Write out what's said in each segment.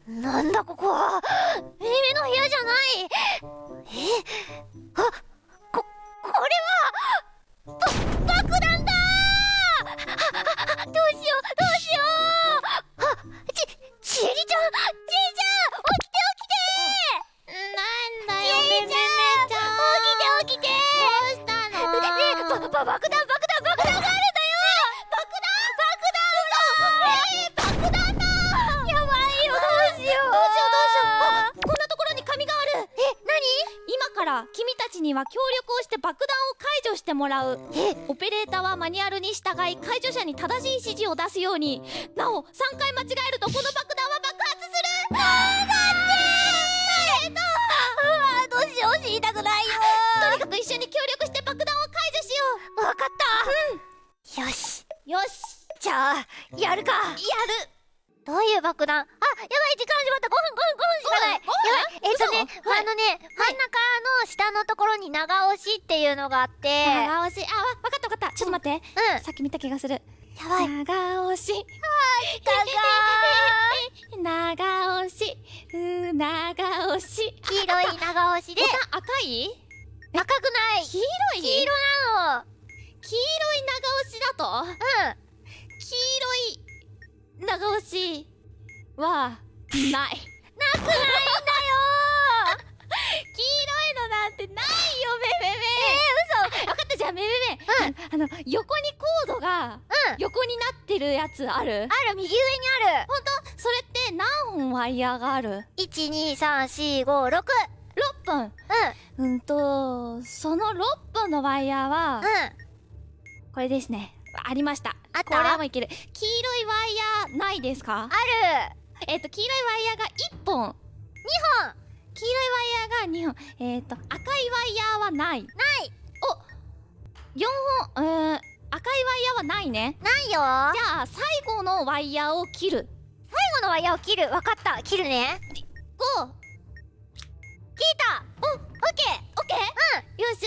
なんだここは。耳の部屋じゃない。これは爆弾だー。どうしようどうしよう。ちえりちゃん起きて。なんだよ、ちえりちゃん起きて。どうしたの？爆弾があるんだよ。爆弾だ。やばいよ。どうしよう。こんなところに紙がある。今から君たちには協力をして爆弾を解除してもらう。オペレーターはマニュアルに従い解除者に正しい指示を出すように。なお3回間違えるとこの爆弾は爆発する。大変だ。どうしよう。死にたくないよ。とにかく一緒に協力して爆弾を解除しよう。わかった。よし。よし、じゃあやるか。やる。どういう爆弾？やばい、時間始まった。5分しかない。やばい。嘘？真ん中の下のところに長押しっていうのがあって。長押し。わかった。ちょっと待って。さっき見た気がする。やばい。長押し。長押し。長押し。黄色い長押しで。ボタン赤い？赤くない。黄色い？黄色なの。黄色い長押しだと？黄色い長押しはない。なくないんだよ。黄色いのなんてないよ、嘘。分かった、じゃあめ横にコードが横になってるやつある？ある、右上にある。ほんと？それって何本ワイヤーがある？ 1、2、3、4、5、6。6本。その6本のワイヤーはこれですね。ありました。あった？これはもういける。黄色いワイヤーないですか？ある。黄色いワイヤーが1本。2本。黄色いワイヤーが2本。赤いワイヤーはない。ない。4本。赤いワイヤーはないね。ないよ。じゃじゃあ最後のワイヤーを切る。最後のワイヤーを切る。わかった。切るね。5。切った。オッケー。オッケー。よし。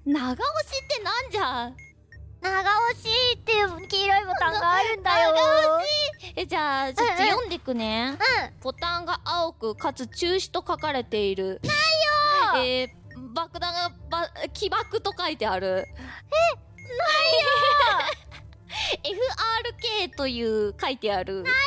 長押しってなんじゃ？長押しっていう黄色いボタンがあるんだよ。長押し。じゃあちょっと読んでくね。ボタンが青くかつ中止と書かれている。ないよ。爆弾が起爆と書いてある。ないよ。FRK という書いてある。ないよ。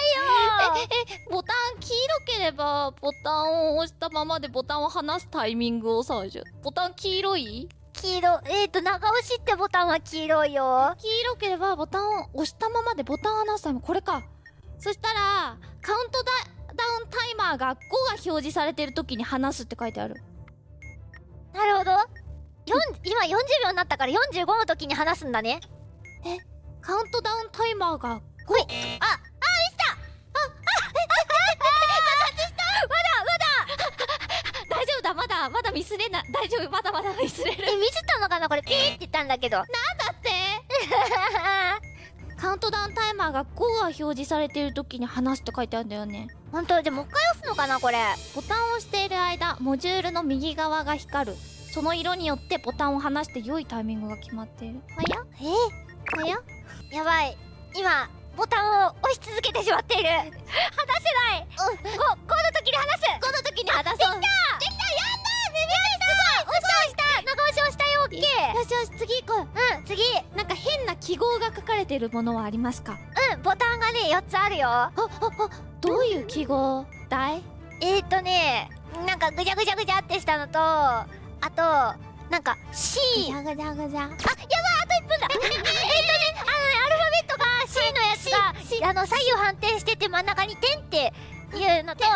ボタン黄色ければボタンを押したままでボタンを離すタイミングをさ、ボタン黄色い？黄色。長押しってボタンは黄色いよ。黄色ければボタンを押したままでボタンを離すタイミング、これか。そしたらカウントダウンタイマーが5が表示されてる時に離すって書いてある。なるほど。今40秒になったから45の時に話すんだね。カウントダウンタイマーが5。ミスった。大丈夫だ、まだミスれない。大丈夫、まだミスれる。ミスったのかなこれ。ピーって言ったんだけど。なんだってカウントダウンタイマーが5が表示されている時に離すって書いてあるんだよね。ほんと？じゃあもう一回押すのかなこれ。ボタンを押している間、モジュールの右側が光る。その色によってボタンを離して良いタイミングが決まっている。はややばい。今ボタンを押し続けてしまっている。離せない。5の時に離す。5の時に離そう。できた。やった。押した長押しをしたよ。オッケー。よし、次行こう。次。なんか変な記号が書かれてるものはありますか？ボタンがね4つあるよ。どういう記号だい？なんかぐちゃぐちゃってしたのと、あとなんか C。 ぐちゃ。やばい、あと1分だ。アルファベットが C のやつが左右反転してて真ん中に点っていうのと、そ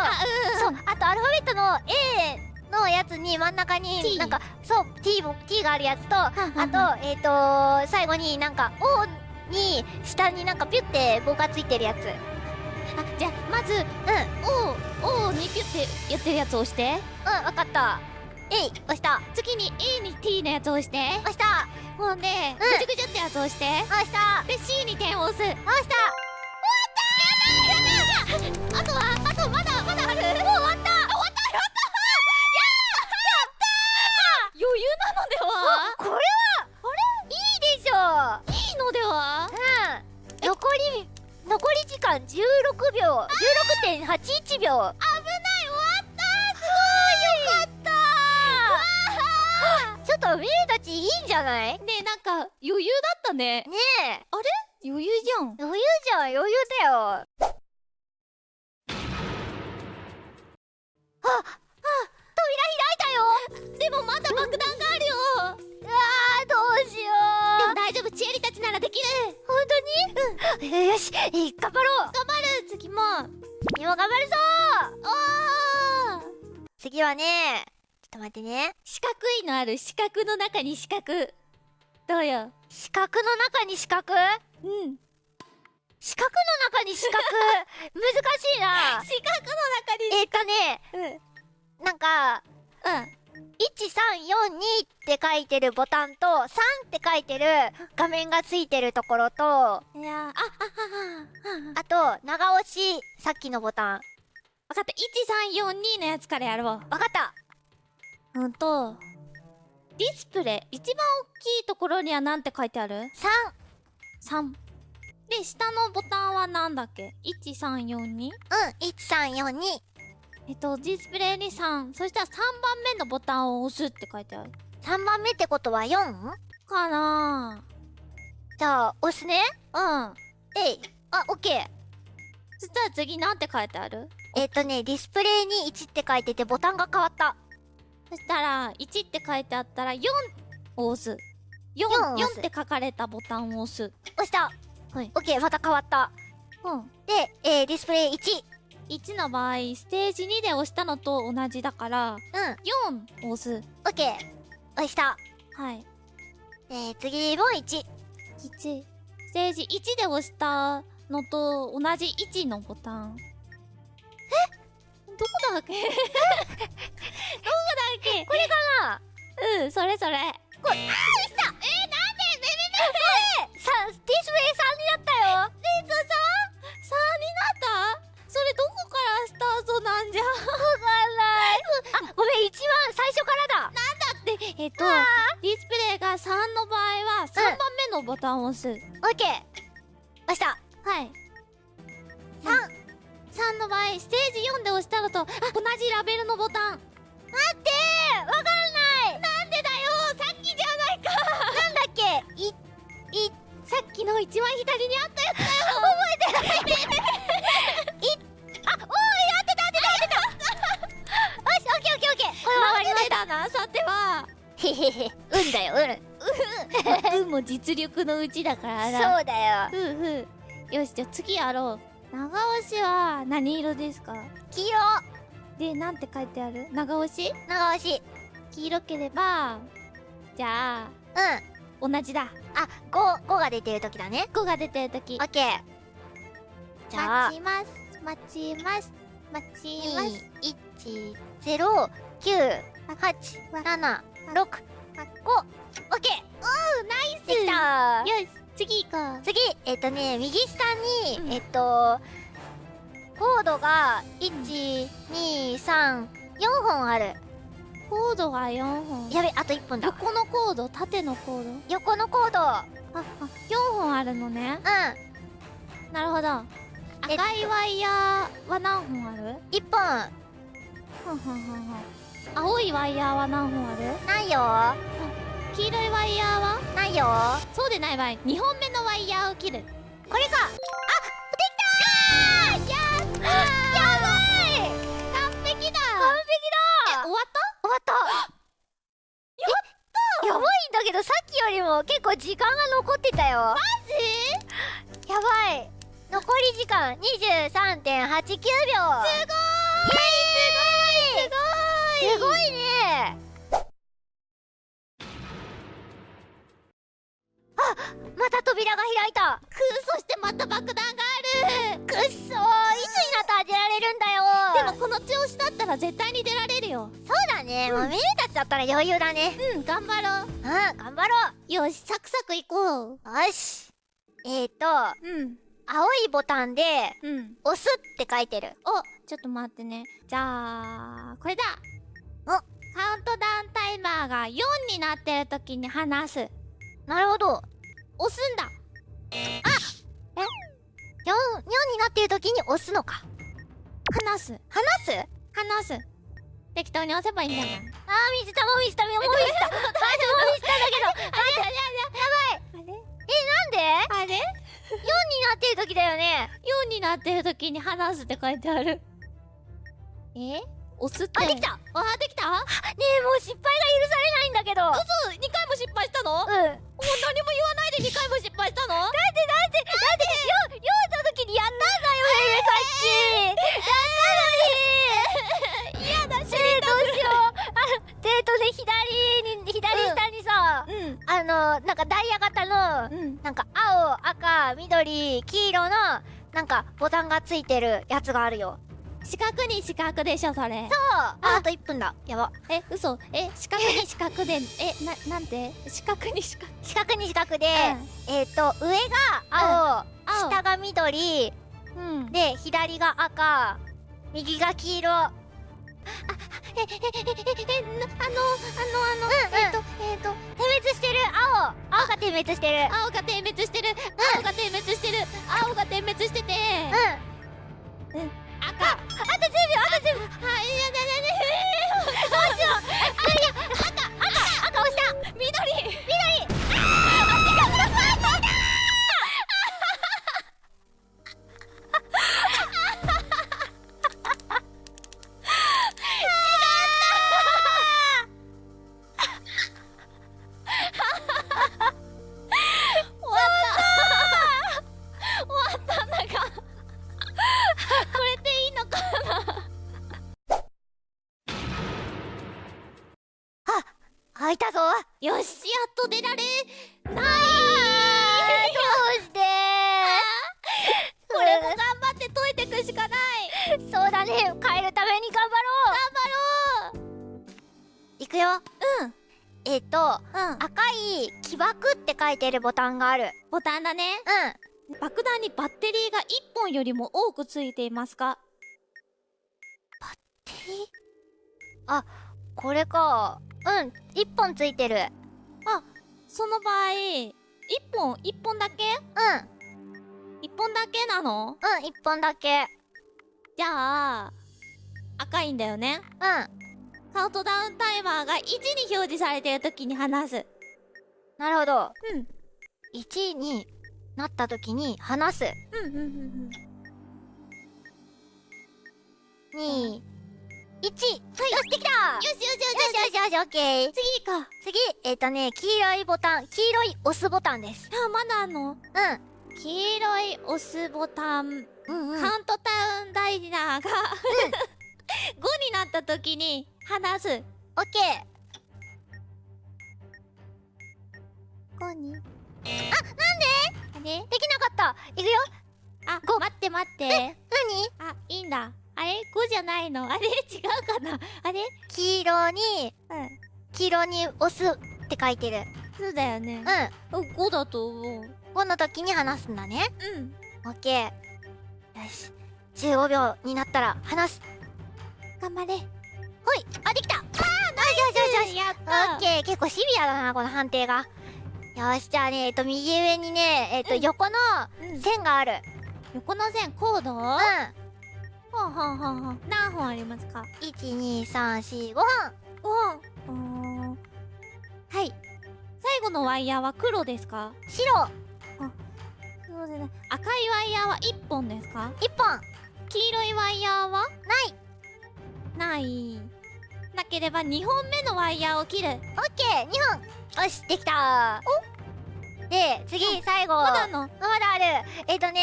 うあとアルファベットの A のやつに真ん中になんかそう T があるやつと、あと最後になんか O に下になんかピュって棒がついてるやつ。じゃあまずO にピュってやってるやつを押して。わかった。押した。次に A に T のやつを押して。押した。ほんでぐちゅぐちゅってやつを押して。押した。で C に点を押す。押した。あとまだある。もう終わった。やった。余裕なのでは？これはいいでしょ。いいのでは？残り間16秒 16.81 秒。危ない、終わった。すごい、よかった。ちょっとミルたちいいんじゃない？ねえ、なんか余裕だったね。ねえ、あれ余裕じゃん。余裕じゃん、余裕だよ。扉開いたよ。でもまだ爆弾があるよ。うわー、どうしよでもう。大丈夫、チエリたちならできる。本当に？よし、頑張ろう。頑張る。次も。今頑張るぞ。おー、次はね、ちょっと待ってね。四角いのある。四角の中に四角。どうよ。四角の中に四角？うん。四角の中に四角難しいな。四角の中に。なんか1342って書いてるボタンと3って書いてる画面がついてるところと、いやー、あと長押し、さっきのボタン。わかった。1342のやつからやろう。わかった。ディスプレイ一番大きいところには何て書いてある？ 3で、下のボタンはなんだっけ？ 1342？ 1342。ディスプレイに3、そしたら3番目のボタンを押すって書いてある3番目ってことは 4？ かな。じゃあ押すね。あ、オッケー。そしたら次なんて書いてある？ディスプレイに1って書いててボタンが変わった。そしたら1って書いてあったら4を押す。4って書かれたボタンを押す。押した。はい。オッケー、また変わった。で、ディスプレイ1の場合ステージ2で押したのと同じだから4を押す。オッケー、押した。はい。次も1。ステージ1で押したのと同じ1のボタン。どこだっけ？どこだっけ？これかな？それ。これ、押した。なんで？ディスプレイ3になったよ。3になった？それどこからスタートなんじゃ？わかんない。ごめん、一番最初からだ。なんだって、ディスプレイが3の場合は3番目のボタンを押す。オッケー、押した。はい。3の場合、ステージ4で押したのと同じラベルのボタン。待ってー、わかんない。なんでだよ、さっきじゃないか。なんだっけ？さっきの一番左にあったやつだよ。覚えてない。おーい、合ってた。よし、オッケー。これなんでだな、さては。へへへ、運だよ、運も実力のうちだからな。そうだよ。よし、じゃあ次やろう。長押しは何色ですか？黄色。で、なんて書いてある？長押し？長押し。黄色ければ、じゃあ同じだ。5が出てる時だね。 5が出てる時。オッケー。じゃあ待ちます。1、0、9、8、7、6、5。オッケー。ナイス。できた。よし、次行こう。次、右下に、コードが1、2、3、4本ある。コードが4本。やべ、あと1本だ。横のコード、縦のコード。横のコード。4本あるのね。なるほど。赤いワイヤーは何本ある？1本。青いワイヤーは何本ある？ないよ。黄色いワイヤーは？ないよ。そうでない場合、2本目のワイヤーを切る。これか。できたー！やったー！やばい！完璧だ！終わった？終わった。やばいんだけど、さっきよりも結構時間が残ってたよ。マジ？やばい。残り時間23.89秒。すごーい！すごいね。また扉が開いた。そしてまた爆弾がある。くっそー、いつになったら出られるんだよ。でもこの調子だったら絶対に出られるよ。そうだね、もうミレたちだったら余裕だね。頑張ろう。頑張ろう。よし、サクサクいこう。よし。青いボタンで押すって書いてる。ちょっと待ってね。じゃあこれだ。カウントダウンタイマーが4になってる時に離す。なるほど。押すんだ。4になっってる時に押すのか。離す離す。適当に押せばいいんじゃない？もう見せたマジでもう見せたんだけど。なんであれ4になってる時だよね。 4になってる時に離すって書いてある。押すってできた。できた？ねえ、もう失敗が許されないんだけど。嘘、2回も失敗したの？もう何も言わないで2回も失敗したの？だって読んだ時にやったんだよね、さっき。やったのに。嫌だ、どうしよう。左下にさ、なんかダイヤ型の、なんか青、赤、緑、黄色のなんかボタンがついてるやつがあるよ。四角に四角でしょそれ。あと1分だ。やば。嘘。四角に四角でなんて四角に四角。四角に四角で、上が青、下が緑、で左が赤、右が黄色。点滅してる。青が点滅してる。青が点滅してる。青が点滅してる。青が点滅してて。赤。あと10秒。はい、どうしよう。赤押した。緑。開いたぞ。よし、やっと出られない。どうしてこれも頑張って解いてくしかない。そうだね、変えるために頑張ろう。いくよ。赤い起爆って書いてるボタンがある。ボタンだね。爆弾にバッテリーが1本よりも多くついていますか？バッテリー？これか。1本ついてる。その場合1本だけ？1本だけなの？1本だけ。じゃあ赤いんだよね。カウントダウンタイマーが1に表示されてる時に離す。なるほど。1になった時に離す。2、1。よし、できた。よし、オッケー。次か。次、黄色いボタン、黄色い押すボタンです。まだあんの？黄色い押すボタン。カウントダウンダイナーが5になった時に離す。オッケー。5に。なんで？できなかった。いくよ。待って。何？いいんだ。あれ ?5 じゃないの？あれ違うかな？あれ？黄色に押すって書いてる。そうだよね。5だと思う。5の時に離すんだね。オッケー。よし。15秒になったら離す。頑張れ。ほい。できた。よし。やった。オッケー。結構シビアだな、この判定が。よし、じゃあね、右上にね、横の線がある。横の線、コード？何本ありますか？1、2、3、4、5本。はい。最後のワイヤーは黒ですか？白。そうですね。赤いワイヤーは1本ですか？1本。黄色いワイヤーは？ない。なければ2本目のワイヤーを切る。オッケー、2本。よし、できた。で、次、最後。まだあるの？まだある。あと何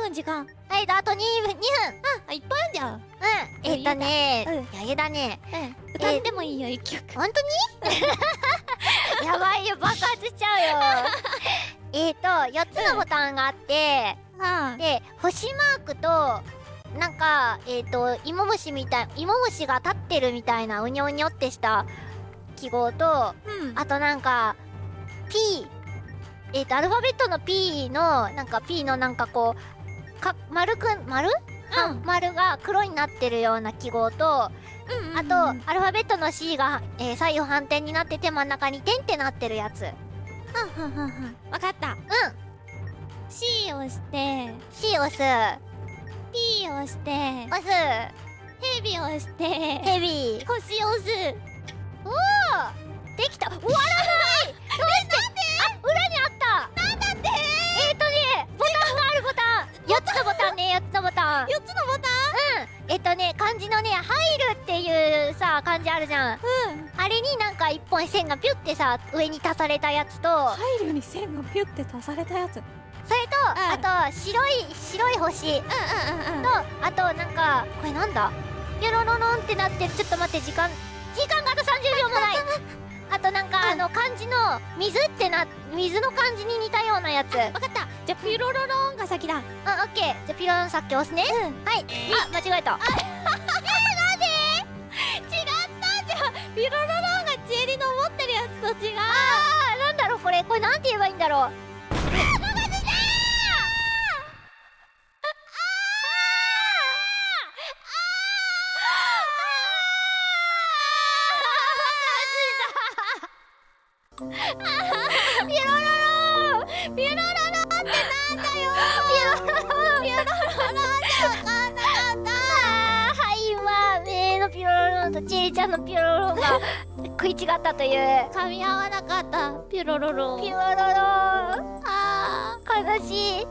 分時間？あと2分。いっぱいあんじゃん。余裕だね。歌ってもいいよ、1曲。ほんとに？やばいよ、爆発しちゃうよ。4つのボタンがあって、で、星マークと、なんか、芋虫が立ってるみたいなうにょうにょってした記号と、あとなんか、P、アルファベットの P の、なんかこう、丸が黒になってるような記号と、あと、アルファベットの C が、左右反転になってて真ん中に点ってなってるやつ。わかった。C を押して、C 押す。を押して押す。ヘビを押してヘビ。星を押す。おお、できた。終わらない。どうして？あ、裏にあった。なんだって？ボタンがあるボタン。4つのボタンね、4つのボタン。 4つのボタ漢字のね、入るっていうさ漢字あるじゃん。ン。あれになんか一本線がピュってさ上に足されたやつと、入るに線がピュって足されたやつ。それと、あと白い星と、あとなんかこれなんだ、ピョロロロンってなってる。ちょっと待って、時間があと30秒もない。あとなんか漢字の水の漢字に似たようなやつ。わかった。じゃあピロロロンが先だ。オッケー。じゃあピロロンさっき押すね。はい。あ、間違えた。なんで？違ったじゃん。ピロロロンがチエリの持ってるやつと違う。なんだろうこれなんて言えばいいんだろう。ピロロロン。ピロロロンってなんだよ。ピロロロン。ピロロロンじゃわかんなかった。はい、今目のピロロロンとチエリちゃんのピロロロンが食い違ったという。噛み合わなかった。ピロロロン。ピロロロン。悲しい。